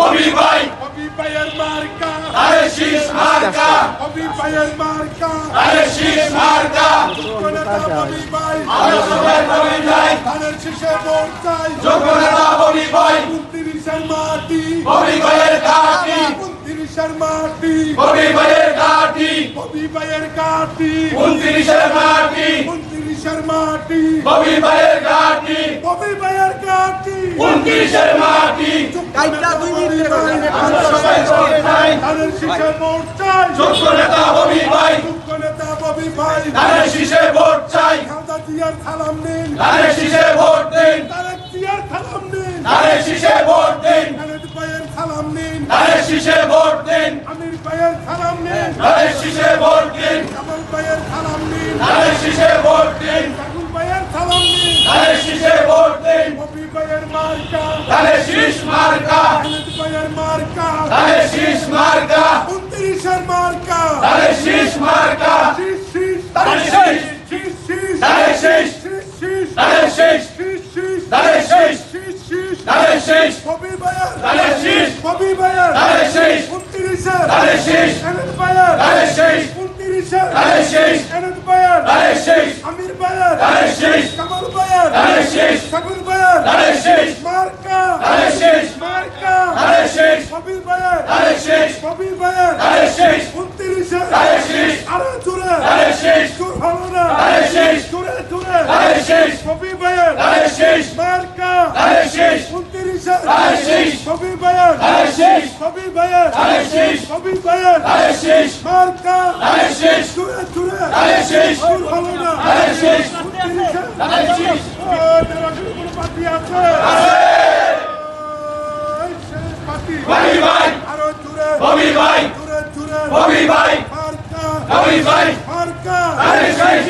ববি ভাই ভাইয়ের মার্কা আরে শীষ মার্কা ভাইয়ের মার্কা আরে শীষ মার্কা যোগ্য নেতা ববি ভাই আমরা সবাই ববি ভাই ধানের শীষে ভোট চাই যোগ্য নেতা ববি ভাই 29-এর মাটি ববি ভাইয়ের ঘাটি 29-এর মাটি ববি ভাইয়ের ঘাটি ববি ভাইয়ের ঘাটি 29-এর মাটি 29-এর মাটি ববি ভাইয়ের ঘাটি ববি ভাইয়ের ঘাটি 29-এর মাটি কাইটা 2 মিনিট আমরা সবাই ববি ভাই ধানের শীষে ভোট চাই যোগ্য নেতা ববি ভাই যোগ্য নেতা ববি ভাই ধানের শীষে ভোট চাই খালদা জিয়ার সালাম নিন ধানের শীষে ভোট দিন তারেক জিয়ার সালাম নিন ধানের শীষে ভোট দিন খালেদ ভাইয়ের সালাম নিন ধানের শীষে ভোট দিন আমির ভাইয়ের সালাম নিন ধানের শীষে ভোট দিন কামাল ভাইয়ের সালাম নিন ধানের শীষে ভোট দিন রাহুল ভাইয়ের সালাম নিন ধানের শীষে ভোট দিন ববি ভাইয়ের মার্কা ধানের শীষ মার্কা খালেদ ভাইয়ের মার্কা ধানের শীষ মার্কা 29-এর মার্কা ধানের শীষ মার্কা শীষ শীষ ধানের শীষ শীষ শীষ ধানের শীষ শীষ শীষ ধানের শীষ শীষ শীষ ধানের শীষ শীষ শীষ ধানের শীষ ববি ভাইয়ের ধানের শীষ ববি ভাইয়ের ধানের শীষ 29-এর ধানের শীষ খালেদ ভাইয়ের ধানের শীষ 29-এর ধানের শীষ খালেদ ভাইয়ের ধানের শীষ আমির ভাইয়ের ধানের শীষ কামাল ভাইয়ের ধানের শীষ সাগর ভাইয়ের ধানের শীষ মার্কা ধানের শীষ মার্কা ধানের শীষ ববি ভাইয়ের ধানের শীষ ববি ভাইয়ের ধানের শীষ 29-এর ধানের শীষ আরো জোরে ধানের শীষ জোর হলো না ধানের শীষ জোরে জোরে ধানের শীষ ববি ভাইয়ের ধানের শীষ মার্কা ধানের শীষ 29-এর ধানের শীষ ববি ভাইয়ের ধানের শীষ ববি ভাইয়ের ধানের শীষ ববি ভাইয়ের ধানের শীষ মার্কা ধানের শীষ জোরে জোরে ধানের শীষ জোর হলো না ধানের শীষ 29-এর ধানের শীষ ও যারা কোনো পার্টি আছে এই শেষ পার্টি ববি ভাই আরো জোরে ববি ভাই জোরে জোরে ববি ভাই মার্কা ববি ভাই মার্কা ধানের শীষ